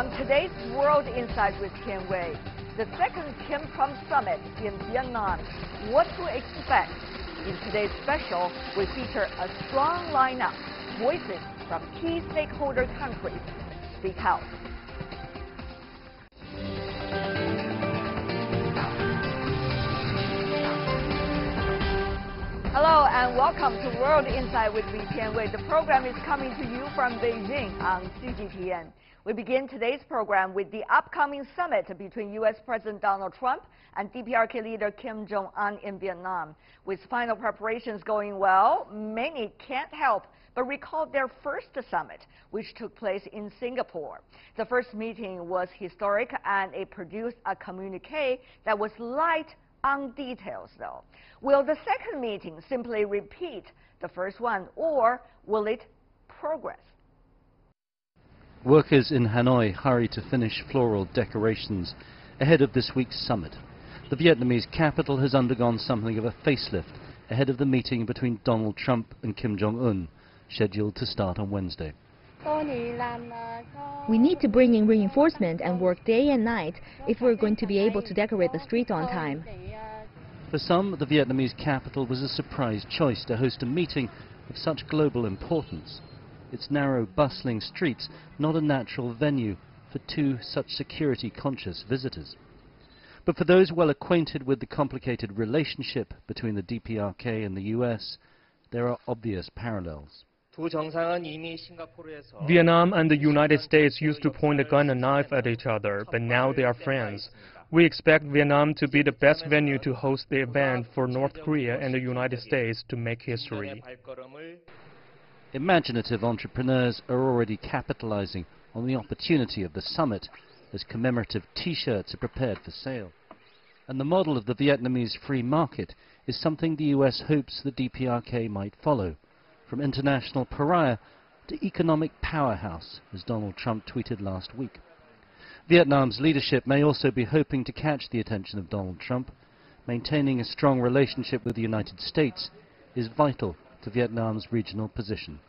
On today's World Insight with Ken Wei, the second Kim-Trump summit in Vietnam, what to expect? In today's special, we feature a strong lineup, voices from key stakeholder countries speak out. Hello and welcome to World Insight with me, Ken Wei. The program is coming to you from Beijing on CGTN. We begin today's program with the upcoming summit between U.S. President Donald Trump and DPRK leader Kim Jong-un in Vietnam. With final preparations going well, many can't help but recall their first summit, which took place in Singapore. The first meeting was historic, and it produced a communique that was light on details, though. Will the second meeting simply repeat the first one, or will it progress? Workers in Hanoi hurry to finish floral decorations ahead of this week's summit. The Vietnamese capital has undergone something of a facelift ahead of the meeting between Donald Trump and Kim Jong-un, scheduled to start on Wednesday. We need to bring in reinforcement and work day and night if we're going to be able to decorate the streets on time. For some, the Vietnamese capital was a surprise choice to host a meeting of such global importance. Its narrow, bustling streets not a natural venue for two such security-conscious visitors. But for those well acquainted with the complicated relationship between the DPRK and the U.S., there are obvious parallels. Vietnam and the United States used to point a gun and knife at each other, but now they are friends. We expect Vietnam to be the best venue to host the event for North Korea and the United States to make history. Imaginative entrepreneurs are already capitalizing on the opportunity of the summit as commemorative T-shirts are prepared for sale. And the model of the Vietnamese free market is something the US hopes the DPRK might follow. From international pariah to economic powerhouse, as Donald Trump tweeted last week. Vietnam's leadership may also be hoping to catch the attention of Donald Trump. Maintaining a strong relationship with the United States is vital to Vietnam's regional position.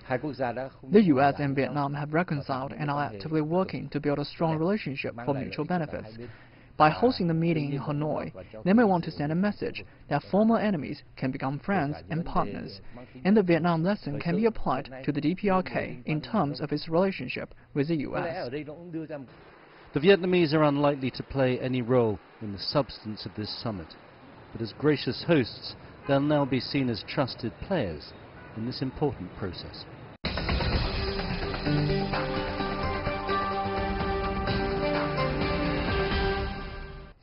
The U.S. and Vietnam have reconciled and are actively working to build a strong relationship for mutual benefits. By hosting the meeting in Hanoi, they may want to send a message that former enemies can become friends and partners, and the Vietnam lesson can be applied to the DPRK in terms of its relationship with the U.S. The Vietnamese are unlikely to play any role in the substance of this summit, but as gracious hosts, they'll now be seen as trusted players in this important process.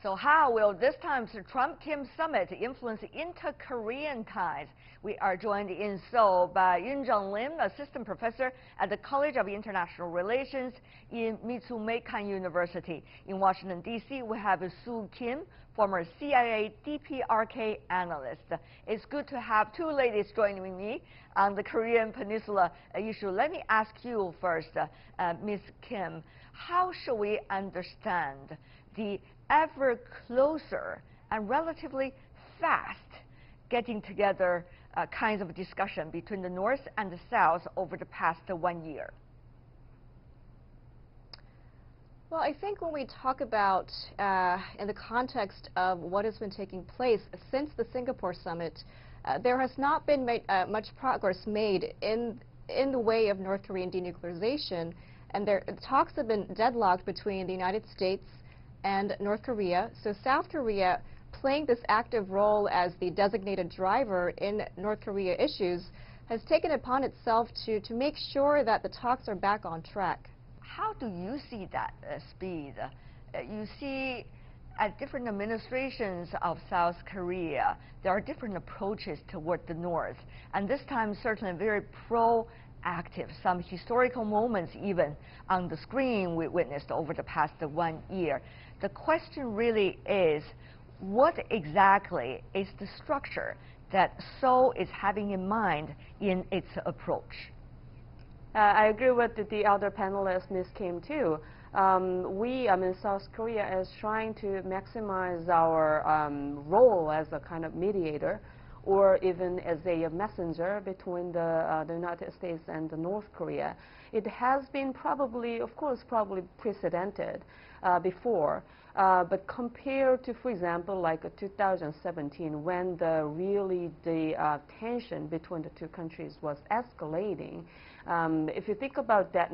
So how will this time's Trump-Kim summit influence inter-Korean ties? We are joined in Seoul by Yun Jung Lim, assistant professor at the College of International Relations in Mitsumeikan University. In Washington, D.C., we have Soo Kim, former CIA DPRK analyst. It's good to have two ladies joining me on the Korean Peninsula issue. Let me ask you first, Ms. Kim, how should we understand the ever closer and relatively fast getting together kinds of discussion between the North and the South over the past 1 year? Well, I think when we talk about in the context of what has been taking place since the Singapore summit, there has not been much progress made in the way of North Korean denuclearization, and talks have been deadlocked between the United States and North Korea. So South Korea, playing this active role as the designated driver in North Korea issues, has taken upon itself to make sure that the talks are back on track. How do you see that speed? You see, at different administrations of South Korea, there are different approaches toward the North, and this time certainly very proactive. Some historical moments even on the screen we witnessed over the past 1 year. The question really is, what exactly is the structure that Seoul is having in mind in its approach? I agree with the other panelists, Ms. Kim, too. South Korea is trying to maximize our role as a kind of mediator. or even as a messenger between the United States and the North Korea. It has been probably, of course, probably precedented before. But compared to, for example, like 2017, when the tension between the two countries was escalating, if you think about that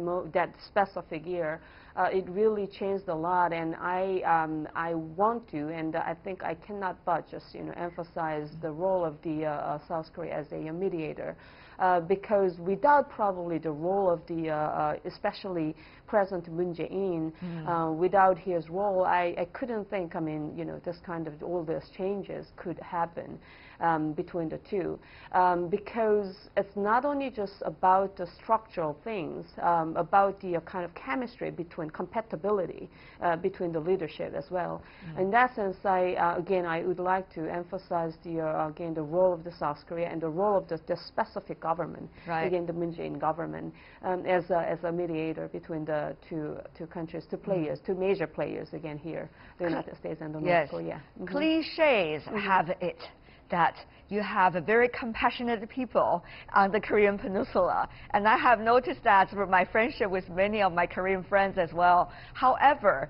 specific year, it really changed a lot. And I want to, and I think I cannot but just emphasize the role of the South Korea as a mediator. Because without probably the role of the, especially President Moon Jae-in, without his role, I couldn't think, this kind of, all these changes could happen between the two. Because it's not only just about the structural things, about the kind of chemistry between compatibility between the leadership as well. In that sense, again, I would like to emphasize again, the role of the South Korea and the role of the specific government, again, the Moon Jae-in government, as a mediator between the two countries, two major players, again, here, the United States and the North Korea. Cliches have it that you have a very compassionate people on the Korean Peninsula. And I have noticed that through my friendship with many of my Korean friends as well. However,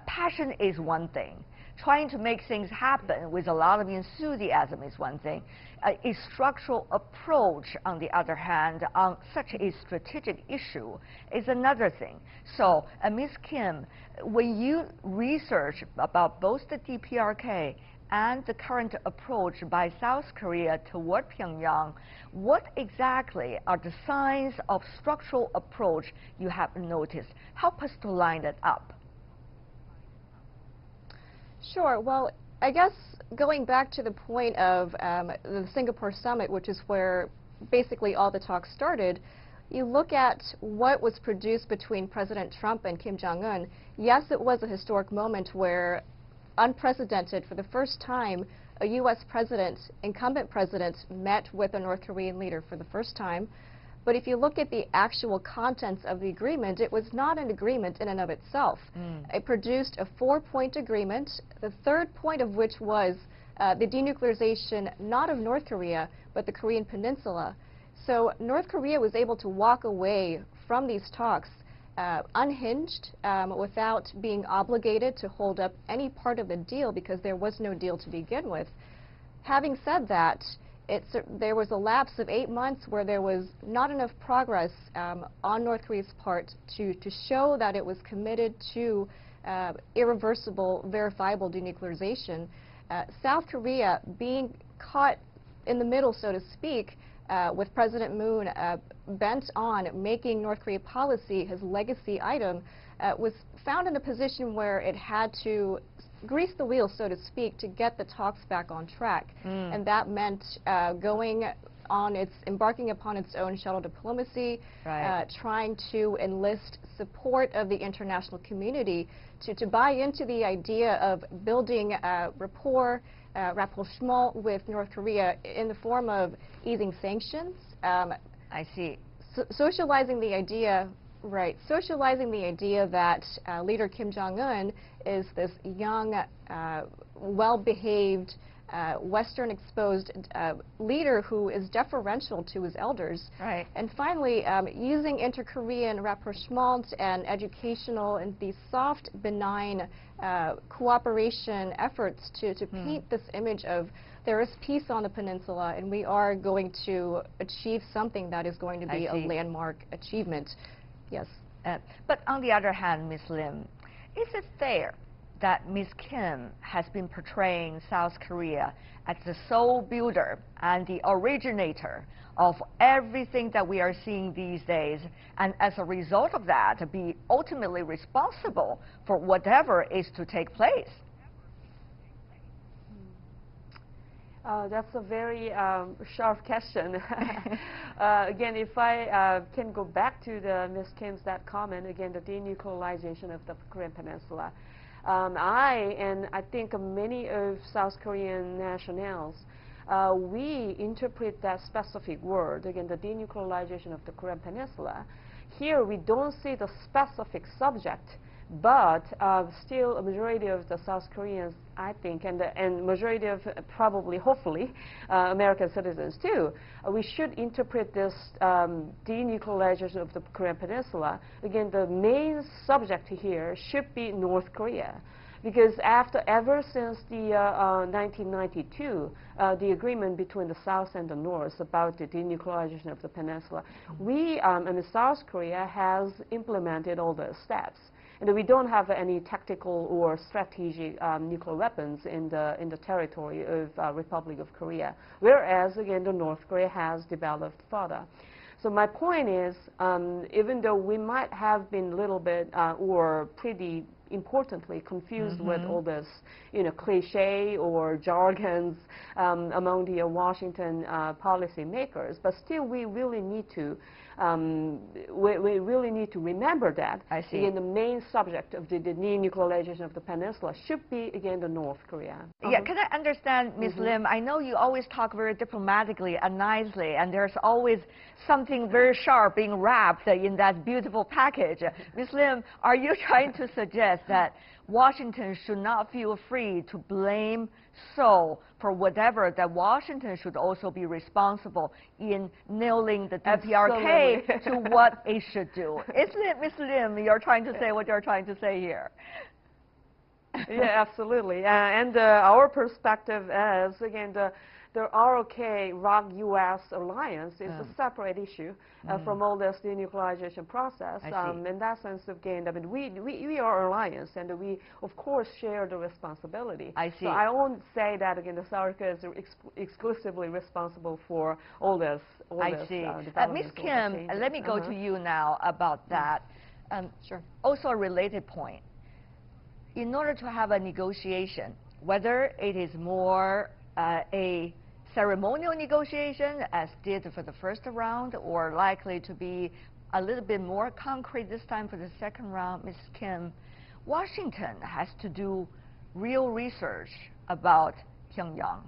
passion is one thing. Trying to make things happen with a lot of enthusiasm is one thing. A structural approach, on the other hand, on such a strategic issue is another thing. So, Ms. Kim, when you research about both the DPRK and the current approach by South Korea toward Pyongyang, what exactly are the signs of structural approach you have noticed? Help us to line it up. Sure. Well, I guess going back to the point of the Singapore summit, which is where basically all the talks started, you look at what was produced between President Trump and Kim Jong-un. Yes, it was a historic moment where, unprecedented, for the first time, a U.S. president, incumbent president, met with a North Korean leader for the first time. But if you look at the actual contents of the agreement, it was not an agreement in and of itself. It produced a 4-point agreement, the third point of which was the denuclearization not of North Korea, but the Korean Peninsula. So North Korea was able to walk away from these talks unhinged, without being obligated to hold up any part of the deal because there was no deal to begin with. Having said that, there was a lapse of 8 months where there was not enough progress on North Korea's part to show that it was committed to irreversible, verifiable denuclearization. South Korea, being caught in the middle, so to speak, with President Moon bent on making North Korea policy his legacy item, was found in a position where it had to grease the wheel, so to speak, to get the talks back on track. And that meant embarking upon its own shuttle diplomacy, trying to enlist support of the international community to buy into the idea of building rapport, rapprochement with North Korea in the form of easing sanctions. I see. Socializing the idea that leader Kim Jong-un is this young, well-behaved, Western-exposed leader who is deferential to his elders. And finally, using inter-Korean rapprochement and educational and these soft, benign cooperation efforts to paint this image of there is peace on the peninsula and we are going to achieve something that is going to be a landmark achievement. Yes. But on the other hand, Ms. Lim, is it fair that Ms. Kim has been portraying South Korea as the sole builder and the originator of everything that we are seeing these days, and as a result of that, to be ultimately responsible for whatever is to take place? That's a very sharp question. Again, if I can go back to Ms. Kim's comment, again, the denuclearization of the Korean Peninsula. I think many of South Korean nationals, we interpret that specific word, again, the denuclearization of the Korean Peninsula. Here, we don't see the specific subject But still, a majority of the South Koreans, I think, and majority of probably, hopefully, American citizens too, we should interpret this denuclearization of the Korean Peninsula. Again, the main subject here should be North Korea. Because ever since the 1992, the agreement between the South and the North about the denuclearization of the peninsula, and South Korea has implemented all the steps. And we don't have any tactical or strategic nuclear weapons in the territory of Republic of Korea, whereas, again, the North Korea has developed further. So my point is, even though we might have been a little bit or pretty importantly confused with all this, cliche or jargons among the Washington policy makers, but still we really need to remember that again, the main subject of the denuclearization of the peninsula should be, again, the North Korea. Yeah, can I understand, Ms. Lim? I know you always talk very diplomatically and nicely, and there's always something very sharp being wrapped in that beautiful package. Ms. Lim, are you trying to suggest that Washington should not feel free to blame Seoul for whatever, that Washington should also be responsible in nailing the DPRK to what it should do? Isn't it, Ms. Lim, you're trying to say what you're trying to say here? Yeah, absolutely. And our perspective is, again, the ROK-U.S. alliance is a separate issue from all this denuclearization process. In that sense, again, I mean, we are alliance, and we, of course, share the responsibility. So I won't say that, again, the South Korea is exclusively responsible for all this. Ms. Kim, let me go to you now about that. Sure. Also a related point. In order to have a negotiation, whether it is more a ceremonial negotiation, as did for the first round, or likely to be a little bit more concrete this time for the second round, Ms. Kim, Washington has to do real research about Pyongyang.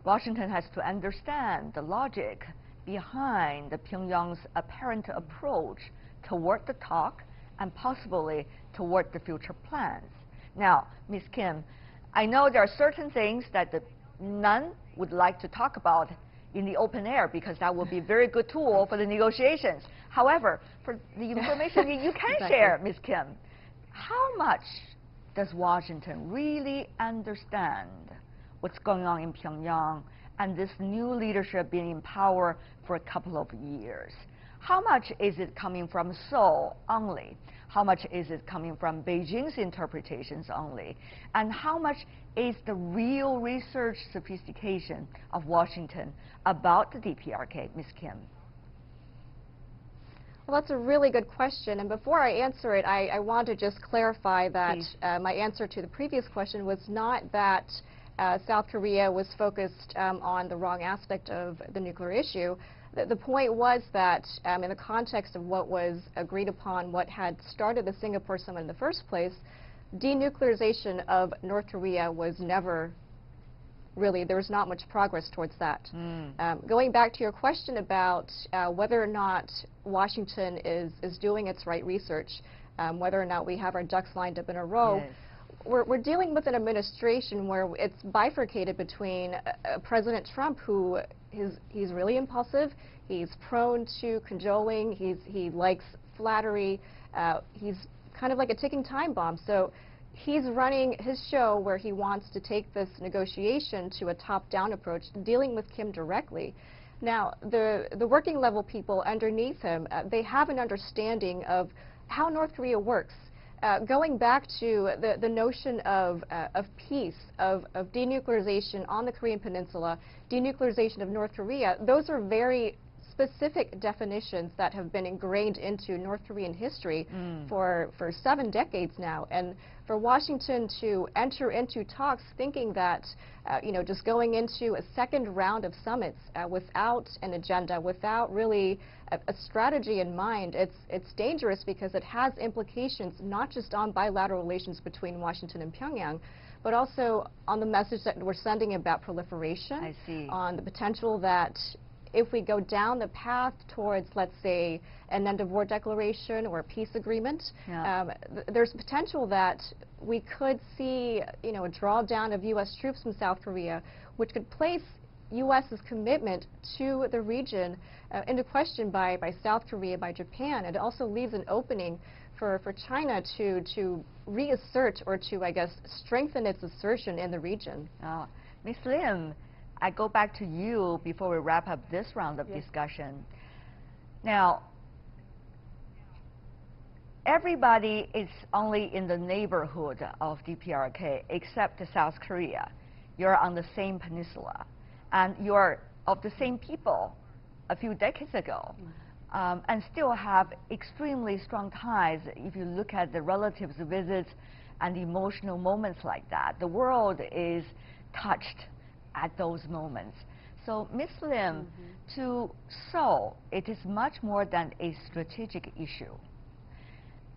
Washington has to understand the logic behind the Pyongyang's apparent approach toward the talk and possibly toward the future plans. Now, Ms. Kim, I know there are certain things that none would like to talk about in the open air, because that would be a very good tool for the negotiations. However, for the information you can share, Ms. Kim, how much does Washington really understand what's going on in Pyongyang and this new leadership being in power for a couple of years? How much is it coming from Seoul only? How much is it coming from Beijing's interpretations only? And how much is the real research sophistication of Washington about the DPRK, Ms. Kim? Well, that's a really good question. And before I answer it, I want to just clarify that my answer to the previous question was not that South Korea was focused on the wrong aspect of the nuclear issue. The point was that in the context of what was agreed upon, what had started the Singapore summit in the first place, denuclearization of North Korea was never really, there was not much progress towards that. Going back to your question about whether or not Washington is doing its right research, whether or not we have our ducks lined up in a row, we're dealing with an administration where it's bifurcated between President Trump, who he's really impulsive, he's prone to cajoling, he likes flattery, he's kind of like a ticking time bomb. So he's running his show where he wants to take this negotiation to a top-down approach, dealing with Kim directly. Now, the working level people underneath him, they have an understanding of how North Korea works. Going back to the notion of peace, of denuclearization on the Korean Peninsula, denuclearization of North Korea, those are very specific definitions that have been ingrained into North Korean history for 7 decades now. And for Washington to enter into talks thinking that, just going into a second round of summits without an agenda, without really a strategy in mind, it's dangerous, because it has implications not just on bilateral relations between Washington and Pyongyang, but also on the message that we're sending about proliferation, on the potential that if we go down the path towards, let's say, an end of war declaration or a peace agreement, there's potential that we could see, a drawdown of U.S. troops from South Korea, which could place U.S.'s commitment to the region into question by South Korea, by Japan. It also leaves an opening for China to reassert or to, I guess, strengthen its assertion in the region. Ms. Lim, I go back to you before we wrap up this round of discussion. Now, everybody is only in the neighborhood of DPRK except South Korea. You're on the same peninsula, and you're of the same people a few decades ago, and still have extremely strong ties. If you look at the relatives' visits and emotional moments like that, the world is touched at those moments. So, Ms. Lim, to Seoul, it is much more than a strategic issue.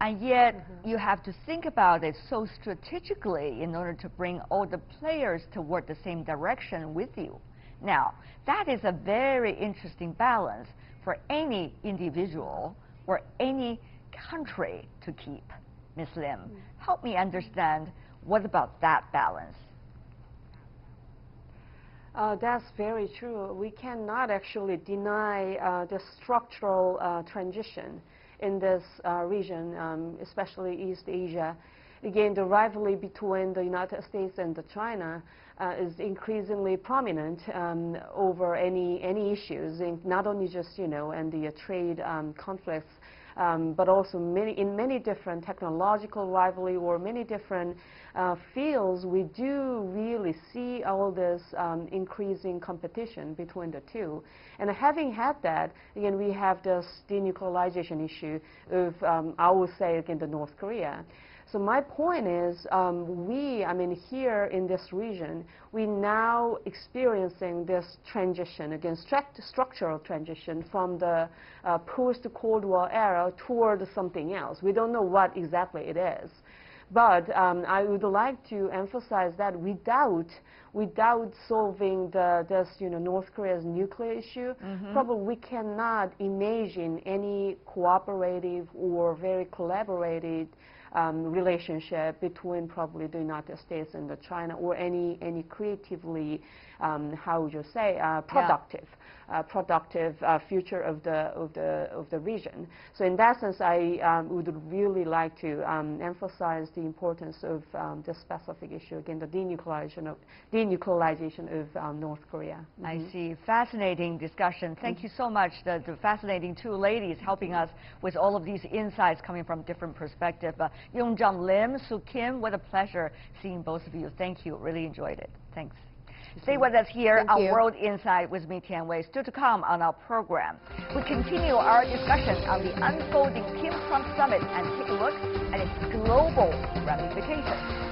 And yet, you have to think about it so strategically in order to bring all the players toward the same direction with you. Now, that is a very interesting balance for any individual or any country to keep. Ms. Lim, help me understand, what about that balance? That's very true. We cannot actually deny the structural transition in this region, especially East Asia. Again, the rivalry between the United States and China is increasingly prominent over any issues, not only just, and the trade conflicts, but also in many different technological rivalry or many different fields. We do really see all this increasing competition between the two. And having had that, again, we have this denuclearization issue of, I would say, again, the North Korea. So my point is, here in this region, we now experiencing this transition, again, structural transition from the post-Cold War era toward something else. We don't know what exactly it is. But I would like to emphasize that without solving this, North Korea's nuclear issue, probably we cannot imagine any cooperative or very collaborative relationship between probably the United States and China, or any creatively, how would you say, productive future of the region. So in that sense, I would really like to emphasize the importance of this specific issue, again, the denuclearization of North Korea. I see. Fascinating discussion. Thank you so much, the fascinating two ladies helping us with all of these insights coming from different perspectives. Yongjang Lim, Soo Kim, what a pleasure seeing both of you. Thank you. Really enjoyed it. Thanks. Stay with us here on World Insight with me, Tian Wei. Still to come on our program, we continue our discussion on the unfolding Kim-Trump summit and take a look at its global ramifications.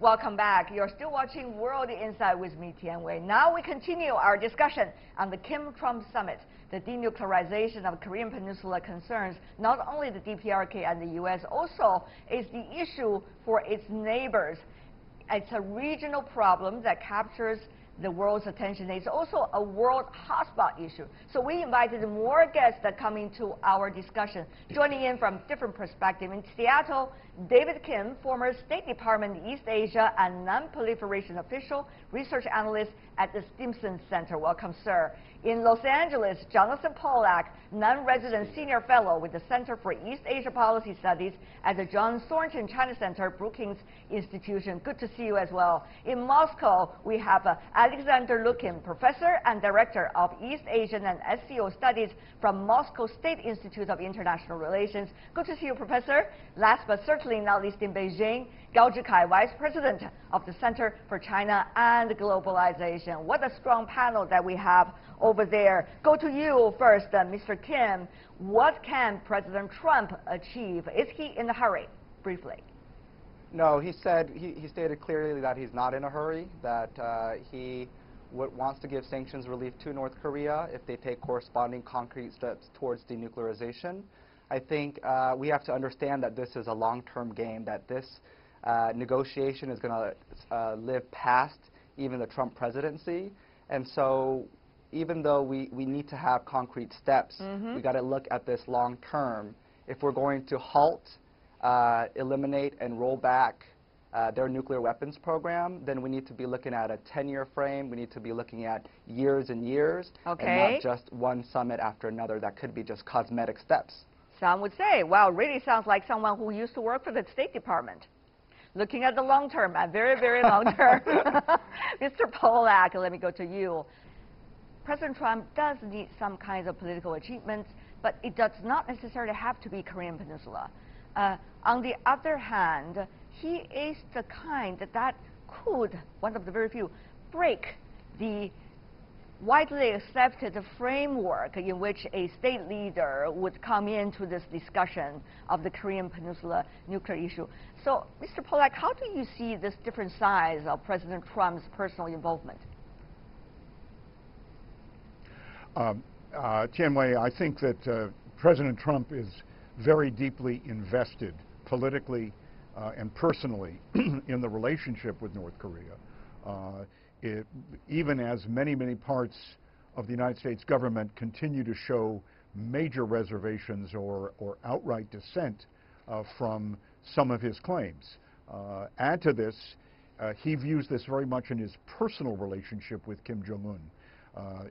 Welcome back. You're still watching World Insight with me, Tian Wei. Now we continue our discussion on the Kim-Trump summit. The denuclearization of Korean Peninsula concerns not only the DPRK and the U.S., also is the issue for its neighbors. It's a regional problem that captures the world's attention. It's also a world hotspot issue. So we invited more guests that come into our discussion, joining in from different perspectives. In Seattle, David Kim, former State Department East Asia and Non-Proliferation Official, Research Analyst at the Stimson Center. Welcome, sir. In Los Angeles, Jonathan Pollack, non-resident senior fellow with the Center for East Asia Policy Studies at the John Thornton China Center, Brookings Institution. Good to see you as well. In Moscow, we have Alexander Lukin, professor and director of East Asian and SCO Studies from Moscow State Institute of International Relations. Good to see you, Professor. Last but certainly not least, in Beijing, Gao Zhikai, Vice President of the Center for China and Globalization. What a strong panel that we have over there. Go to you first, Mr. Kim. What can President Trump achieve? Is he in a hurry? Briefly. No, he said, he stated clearly that he's not in a hurry, that he wants to give sanctions relief to North Korea if they take corresponding concrete steps towards denuclearization. I think we have to understand that this is a long-term game, that this negotiation is going to live past even the Trump presidency. And so even though we need to have concrete steps, we got to look at this long term. If we're going to halt, eliminate, and roll back their nuclear weapons program, then we need to be looking at a 10-year frame. We need to be looking at years and years, and not just one summit after another. That could be just cosmetic steps. Some would say, wow, really sounds like someone who used to work for the State Department. Looking at the long term, very, very long term. Mr. Polak, let me go to you. President Trump does need some kinds of political achievements, but it does not necessarily have to be Korean Peninsula. On the other hand, he is the kind that could, one of the very few, break the widely accepted framework in which a state leader would come into this discussion of the Korean Peninsula nuclear issue. So, Mr. Polak, how do you see this different sides of President Trump's personal involvement? Tianwei, I think that President Trump is very deeply invested politically and personally in the relationship with North Korea. Even as many parts of the United States government continue to show major reservations or outright dissent from some of his claims. Add to this, he views this very much in his personal relationship with Kim Jong-un.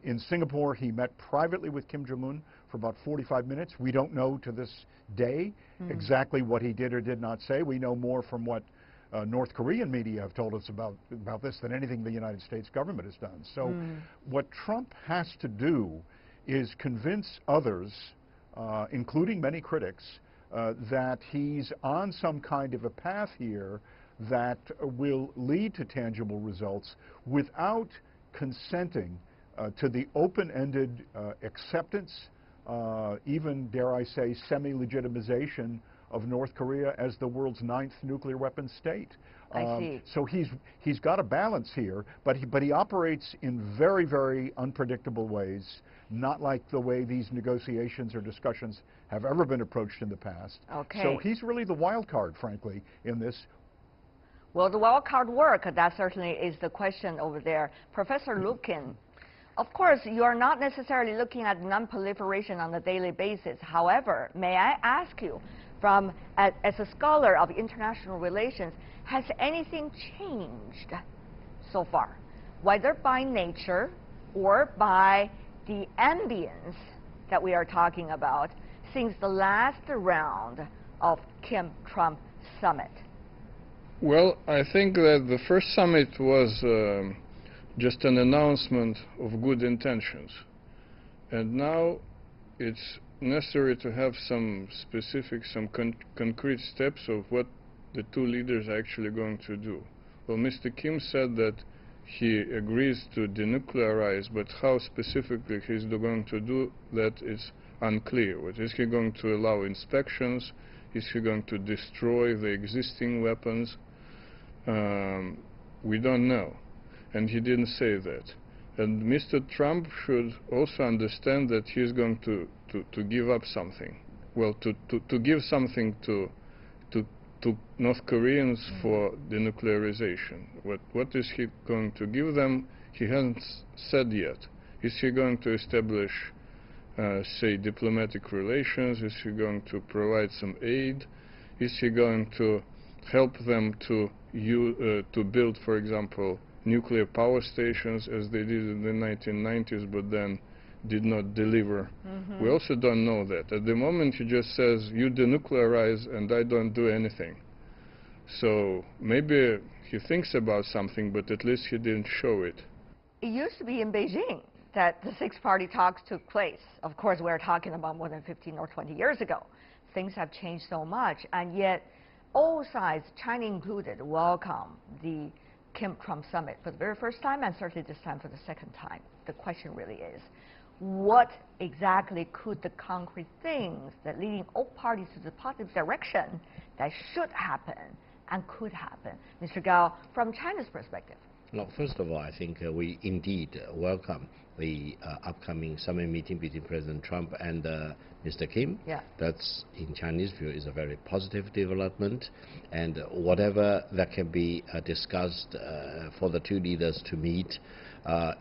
In Singapore, he met privately with Kim Jong-un for about 45 minutes. We don't know to this day exactly what he did or did not say. We know more from what North Korean media have told us about this than anything the United States government has done. So what Trump has to do is convince others, including many critics, that he's on some kind of a path here that will lead to tangible results without consenting to the open-ended acceptance, even, dare I say, semi-legitimization of North Korea as the world's 9th nuclear weapons state. I see. So he's got a balance here, but he operates in very unpredictable ways, not like the way these negotiations or discussions have ever been approached in the past. Okay. So he's really the wild card, frankly, in this. Well, the wild card work, that certainly is the question over there. Professor Lukin, of course, you are not necessarily looking at non-proliferation on a daily basis. However, may I ask you, as a scholar of international relations, has anything changed so far, whether by nature or by the ambience that we are talking about since the last round of Kim-Trump summit? Well, I think that the first summit was just an announcement of good intentions. And now it's necessary to have some specific, concrete steps of what the two leaders are actually going to do. Well, Mr. Kim said that he agrees to denuclearize, but how specifically he's going to do that is unclear. What, is he going to allow inspections? Is he going to destroy the existing weapons? We don't know. And he didn't say that. And Mr. Trump should also understand that he's going to give up something. Well, to give something to North Koreans for denuclearization. What is he going to give them? He hasn't said yet. Is he going to establish, say, diplomatic relations? Is he going to provide some aid? Is he going to help them to build, for example, nuclear power stations as they did in the 1990s, but then did not deliver? We also don't know that. At the moment, he just says, you denuclearize and I don't do anything. So maybe he thinks about something, but at least he didn't show it. It used to be in Beijing that the six-party talks took place. Of course, we're talking about more than 15 or 20 years ago. Things have changed so much, and yet all sides, China included, welcome the Kim-Trump summit for the very first time, and certainly this time for the second time. The question really is, what exactly could the concrete things that leading all parties to the positive direction that should happen and could happen? Mr. Gao, from China's perspective, No, first of all, I think we indeed welcome the upcoming summit meeting between President Trump and Mr. Kim. Yeah. That's, in Chinese view, is a very positive development, and whatever that can be discussed for the two leaders to meet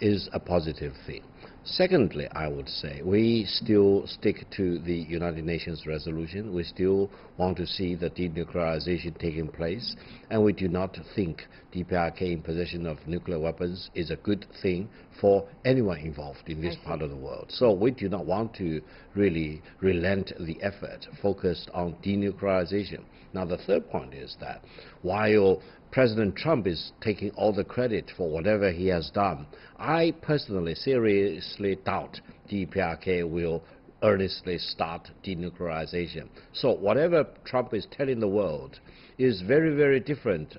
is a positive thing. Secondly, I would say we still stick to the United Nations resolution. We still want to see the denuclearization taking place, and we do not think DPRK in possession of nuclear weapons is a good thing for anyone involved in this part of the world. So we do not want to really relent the effort focused on denuclearization. Now, the third point is that while President Trump is taking all the credit for whatever he has done, I personally seriously doubt DPRK will earnestly start denuclearization. So whatever Trump is telling the world is very, very different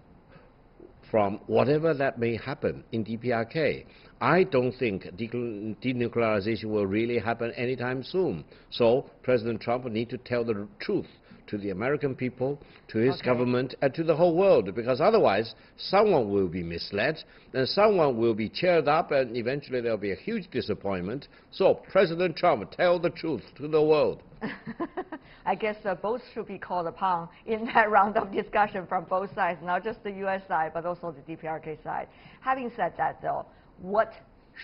from whatever that may happen in DPRK. I don't think denuclearization will really happen anytime soon. So President Trump needs to tell the truth to the American people, to his government, and to the whole world, because otherwise someone will be misled, and someone will be cheered up, and eventually there will be a huge disappointment. So President Trump, tell the truth to the world. I guess both should be called upon in that round of discussion from both sides, not just the U.S. side, but also the DPRK side. Having said that, though, what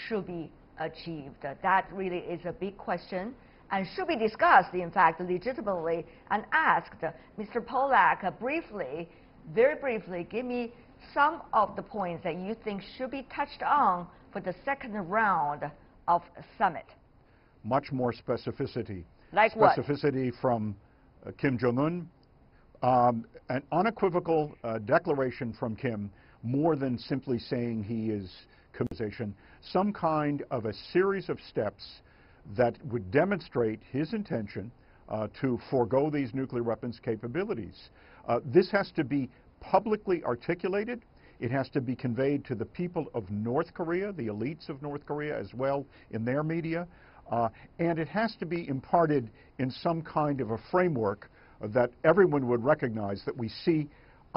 should be achieved? That really is a big question, and should be discussed, in fact, legitimately, and asked. Mr. Polak, briefly, very briefly, give me some of the points that you think should be touched on for the second round of summit. Much more specificity. Like what? Specificity from Kim Jong-un, an unequivocal declaration from Kim, more than simply saying he is communication, some kind of a series of steps that would demonstrate his intention to forego these nuclear weapons capabilities. This has to be publicly articulated. It has to be conveyed to the people of North Korea, the elites of North Korea as well, in their media. And it has to be imparted in some kind of a framework that everyone would recognize that we see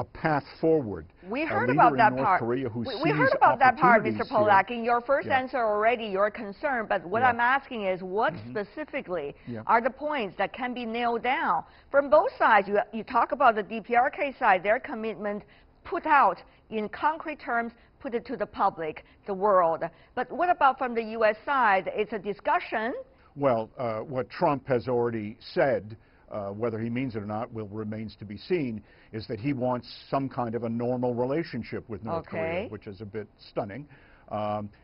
a path forward. We heard about that part. We heard about that part, Mr. Polak. In your first answer already, you're concerned, but what I'm asking is what specifically are the points that can be nailed down? From both sides, you talk about the DPRK side, their commitment put out in concrete terms, put it to the public, the world. But what about from the U.S. side? It's a discussion. Well, what Trump has already said, whether he means it or not remains to be seen, is that he wants some kind of a normal relationship with North Korea, which is a bit stunning.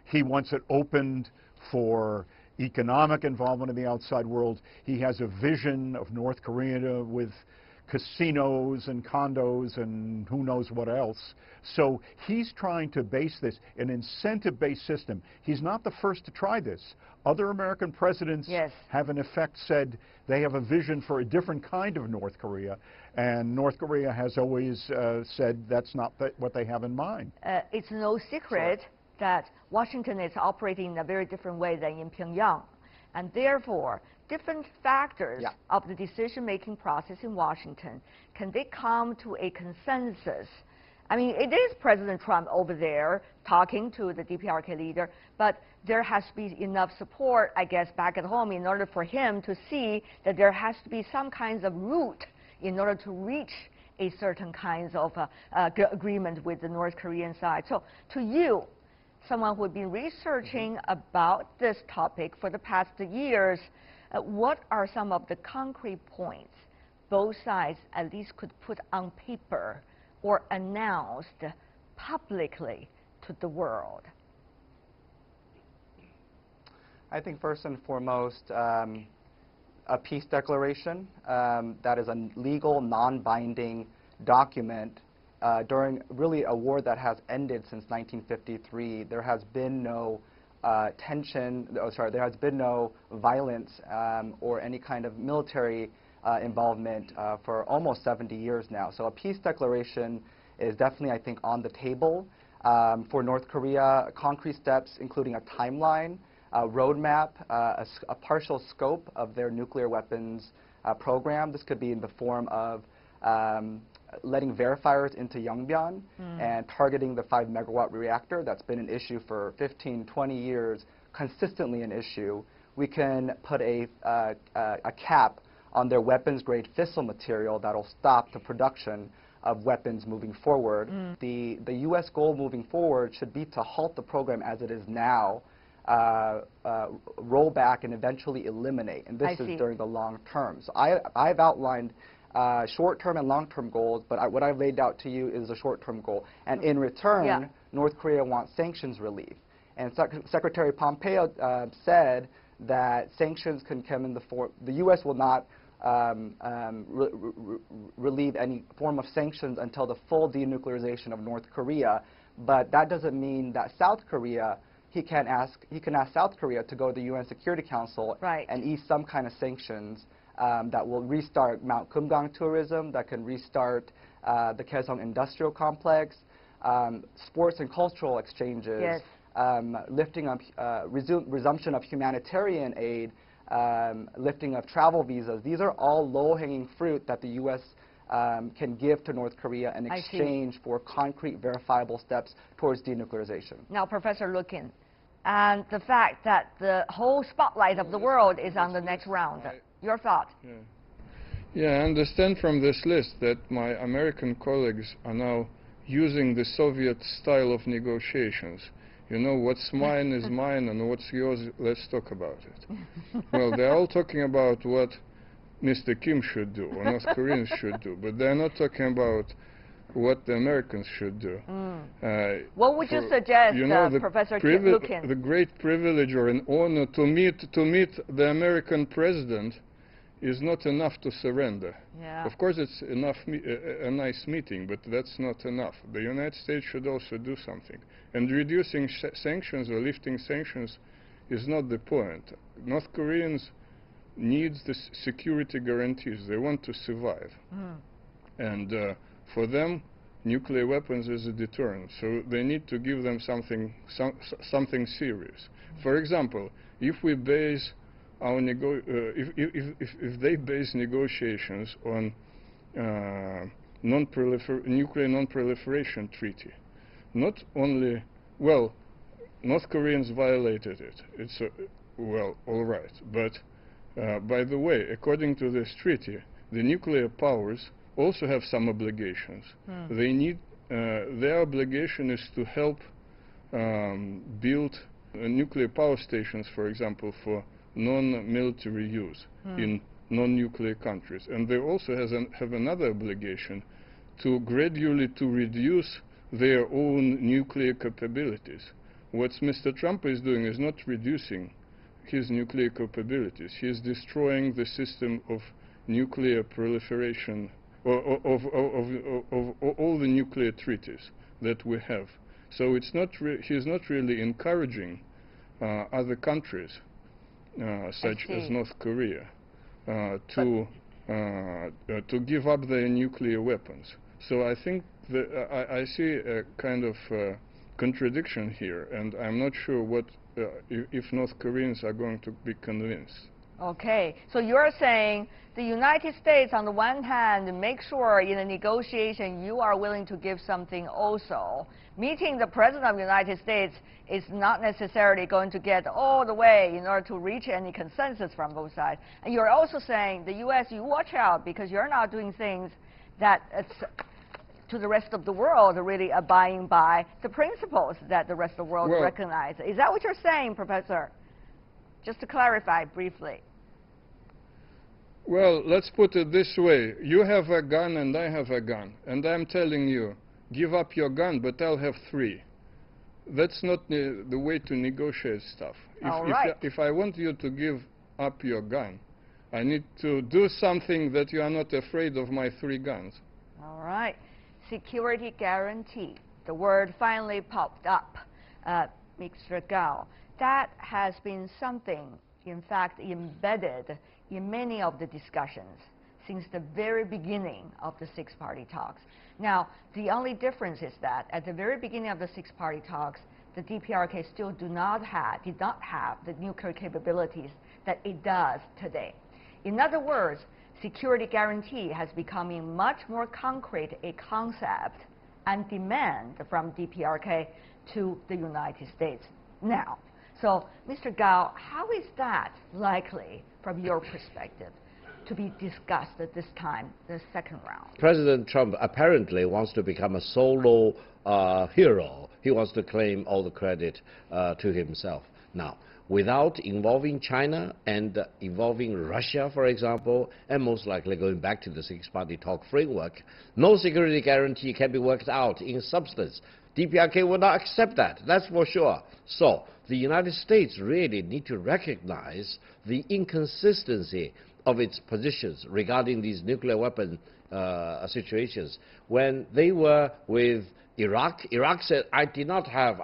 He wants it opened for economic involvement in the outside world. He has a vision of North Korea with casinos and condos and who knows what else. So he's trying to base this, an incentive-based system. He's not the first to try this. Other American presidents have in effect said they have a vision for a different kind of North Korea, and North Korea has always said that's not what they have in mind. It's no secret that Washington is operating in a very different way than in Pyongyang, and therefore different factors of the decision-making process in Washington, can they come to a consensus? I mean, it is President Trump over there talking to the DPRK leader, but there has to be enough support, I guess, back at home in order for him to see that there has to be some kinds of route in order to reach a certain kinds of agreement with the North Korean side. So to you, someone who has been researching about this topic for the past years, what are some of the concrete points both sides at least could put on paper or announced publicly to the world? I think first and foremost, a peace declaration that is a legal, non-binding document during really a war that has ended since 1953. There has been no there has been no violence or any kind of military involvement for almost 70 years now. So a peace declaration is definitely, I think, on the table for North Korea. Concrete steps, including a timeline, a roadmap, a partial scope of their nuclear weapons program. This could be in the form of letting verifiers into Yongbyon and targeting the 5-megawatt reactor. That's been an issue for 15, 20 years, consistently an issue. We can put a cap on their weapons-grade fissile material that'll stop the production of weapons moving forward. The U.S. goal moving forward should be to halt the program as it is now, roll back, and eventually eliminate. And this is during the long term. So I've outlined short-term and long-term goals, but what I've laid out to you is a short-term goal. And in return, North Korea wants sanctions relief. And Secretary Pompeo said that sanctions can come in the form, the U.S. will not relieve any form of sanctions until the full denuclearization of North Korea. But that doesn't mean that South Korea, he can ask South Korea to go to the UN Security Council and ease some kind of sanctions that will restart Mount Kumgang tourism, that can restart the Kaesong industrial complex, sports and cultural exchanges, lifting up, resumption of humanitarian aid, lifting of travel visas. These are all low-hanging fruit that the U.S. Can give to North Korea in exchange for concrete, verifiable steps towards denuclearization. Now, Professor Lukin, and the fact that the whole spotlight of the world is on the next round. Your thought? Yeah, I understand from this list that my American colleagues are now using the Soviet style of negotiations. You know, what's mine is mine, and what's yours, let's talk about it. Well, they're all talking about what Mr. Kim should do, or North Koreans should do, but they're not talking about what the Americans should do. What would you suggest, you know, Professor Lukin? The great privilege or an honor to meet the American president is not enough to surrender. Of course, it's enough a nice meeting, but that's not enough. The United States should also do something. And reducing sanctions or lifting sanctions is not the point. North Koreans need the security guarantees. They want to survive. And for them, nuclear weapons is a deterrent. So they need to give them something serious. For example, if we base our if they base negotiations on nuclear non-proliferation treaty, not only, well, North Koreans violated it. It's well, all right, but by the way, according to this treaty, the nuclear powers also have some obligations. They need their obligation is to help build nuclear power stations, for example, for non-military use in non-nuclear countries. And they also have another obligation to gradually reduce their own nuclear capabilities. What Mr. Trump is doing is not reducing his nuclear capabilities. He is destroying the system of nuclear proliferation, of all the nuclear treaties that we have. So it's not he's not really encouraging other countries, such as North Korea, to give up their nuclear weapons. So I think that I see a kind of contradiction here, and I'm not sure what if North Koreans are going to be convinced. Okay, so you're saying the United States, on the one hand, make sure in a negotiation you are willing to give something also. Meeting the President of the United States is not necessarily going to get all the way in order to reach any consensus from both sides. And you're also saying the U.S., you watch out because you're not doing things that to the rest of the world really abiding by the principles that the rest of the world recognize. Is that what you're saying, Professor? Just to clarify briefly. Well, let's put it this way. You have a gun and I have a gun. And I'm telling you, give up your gun, but I'll have 3. That's not the way to negotiate stuff. If I want you to give up your gun, I need to do something that you are not afraid of my 3 guns. All right. Security guarantee. The word finally popped up, Mr. Gao. That has been something, in fact, embedded in many of the discussions since the very beginning of the 6-party talks. Now, the only difference is that at the very beginning of the 6-party talks, the DPRK still did not have the nuclear capabilities that it does today. In other words, security guarantee has becoming much more concrete a concept and demand from DPRK to the United States now. So, Mr. Gao, how is that likely, from your perspective, to be discussed at this time, the second round? President Trump apparently wants to become a solo hero. He wants to claim all the credit to himself. Now, without involving China and involving Russia, for example, and most likely going back to the six-party talk framework, no security guarantee can be worked out in substance. DPRK will not accept that, that's for sure. So, the United States really need to recognize the inconsistency of its positions regarding these nuclear weapon situations. When they were with Iraq, Iraq said, I do not have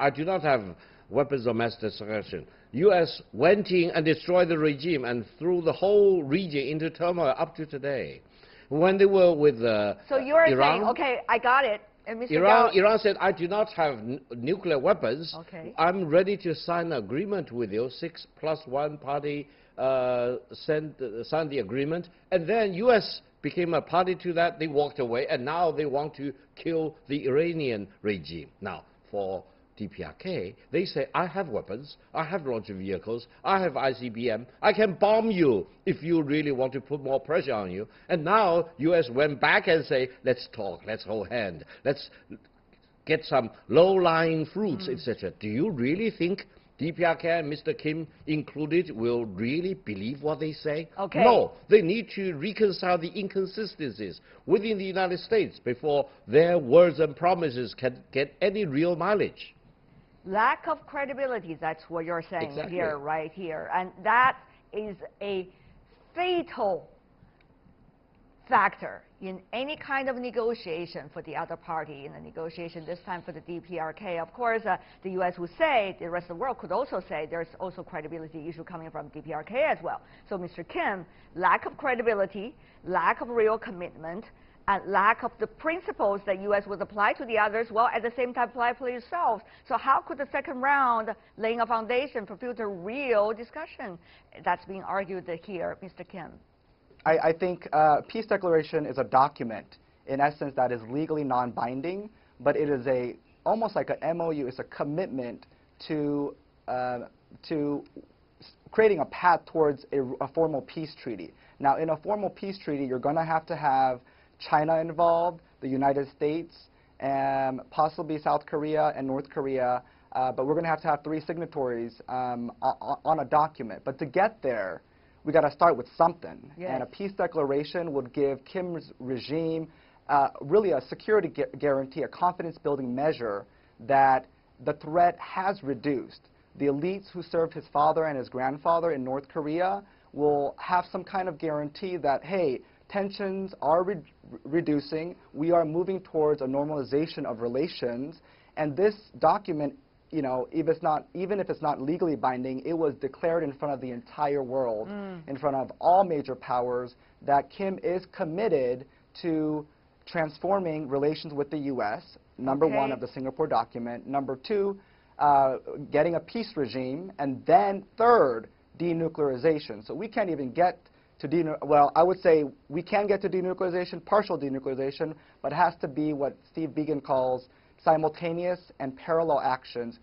weapons of mass destruction. U.S. went in and destroyed the regime and threw the whole region into turmoil up to today. When they were with so you're Iran, saying, okay, I got it. Iran said, I do not have nuclear weapons. Okay. I'm ready to sign an agreement with you. 6+1 party signed the agreement. And then U.S. became a party to that. They walked away. And now they want to kill the Iranian regime. Now, for DPRK, they say, I have weapons, I have launch vehicles, I have ICBM, I can bomb you if you really want to put more pressure on you. And now U.S. went back and say, let's talk, let's hold hands, let's get some low-lying fruits, etc. Do you really think DPRK and Mr. Kim included will really believe what they say? Okay. No, they need to reconcile the inconsistencies within the United States before their words and promises can get any real mileage. Lack of credibility, that's what you're saying Exactly. here, right here. And that is a fatal factor in any kind of negotiation for the other party in the negotiation, this time for the DPRK. Of course, the U.S. would say, the rest of the world could also say, there's also credibility issue coming from DPRK as well. So, Mr. Kim, lack of credibility, lack of real commitment, and lack of the principles that U.S. would apply to the others, well, at the same time apply for yourselves. So how could the second round laying a foundation for future real discussion? That's being argued here, Mr. Kim. I think peace declaration is a document, in essence, that is legally non-binding, but it is almost like an MOU. It's a commitment to creating a path towards a formal peace treaty. Now, in a formal peace treaty, you're going to have China involved, the United States, and possibly South Korea and North Korea, but we're going to have 3 signatories on a document. But to get there, we got to start with something. Yes. And a peace declaration would give Kim's regime really a security guarantee, a confidence-building measure that the threat has reduced. The elites who served his father and his grandfather in North Korea will have some kind of guarantee that, hey, tensions are reducing. We are moving towards a normalization of relations. And this document, you know, even if it's not legally binding, it was declared in front of the entire world, in front of all major powers, that Kim is committed to transforming relations with the U.S., number one of the Singapore document, number 2, getting a peace regime, and then third, denuclearization. So we can't even get to well, I would say we can get to denuclearization, partial denuclearization, but it has to be what Steve Biegun calls simultaneous and parallel actions,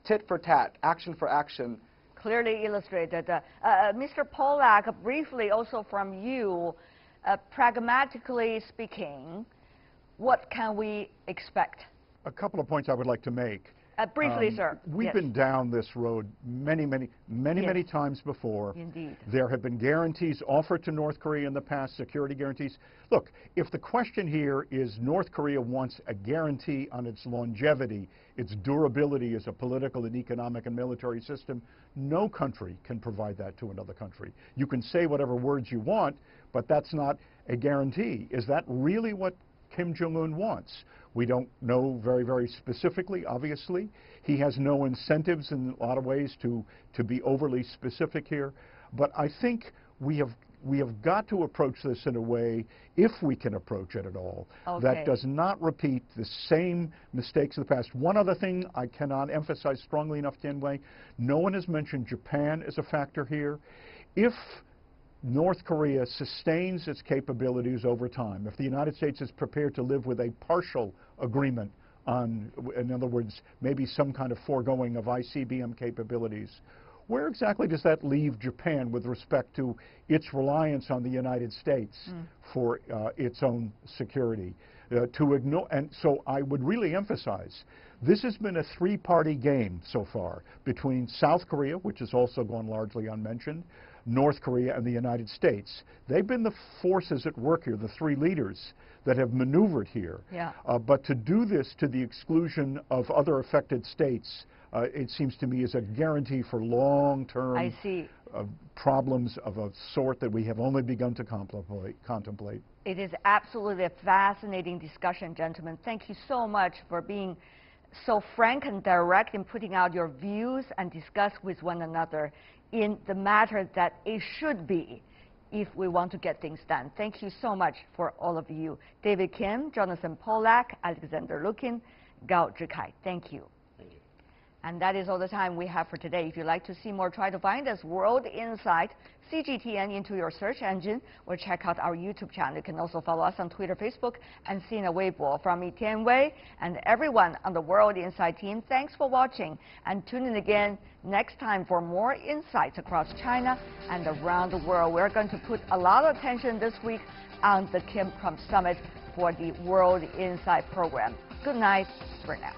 tit for tat, action for action. Clearly illustrated. Mr. Pollack, briefly also from you, pragmatically speaking, what can we expect? A couple of points I would like to make. Briefly, sir. We've been down this road many times before. Indeed. There have been guarantees offered to North Korea in the past, security guarantees. Look, if the question here is North Korea wants a guarantee on its longevity, its durability as a political and economic and military system, no country can provide that to another country. You can say whatever words you want, but that's not a guarantee. Is that really what Kim Jong-un wants? We don't know very specifically, obviously. He has no incentives in a lot of ways to be overly specific here. But I think we have got to approach this in a way, if we can approach it at all, that does not repeat the same mistakes of the past. One other thing I cannot emphasize strongly enough, Tianwei, no one has mentioned Japan as a factor here. If North Korea sustains its capabilities over time, if the United States is prepared to live with a partial agreement on, in other words, maybe some kind of foregoing of ICBM capabilities, where exactly does that leave Japan with respect to its reliance on the United States for its own security? And so I would really emphasize, this has been a three-party game so far between South Korea, which has also gone largely unmentioned, North Korea, and the United States. They've been the forces at work here, the three leaders that have maneuvered here. Yeah. But to do this to the exclusion of other affected states, it seems to me is a guarantee for long-term problems of a sort that we have only begun to contemplate. It is absolutely a fascinating discussion, gentlemen. Thank you so much for being so frank and direct in putting out your views and discuss with one another in the matter that it should be if we want to get things done. Thank you so much for all of you. David Kim, Jonathan Pollack, Alexander Lukin, Gao Zhikai. Thank you. And that is all the time we have for today. If you'd like to see more, try to find us World Insight CGTN into your search engine, or check out our YouTube channel. You can also follow us on Twitter, Facebook, and Sina Weibo. From me, Tian Wei, and everyone on the World Insight team, thanks for watching, and tune in again next time for more insights across China and around the world. We're going to put a lot of attention this week on the Kim-Trump Summit for the World Insight program. Good night for now.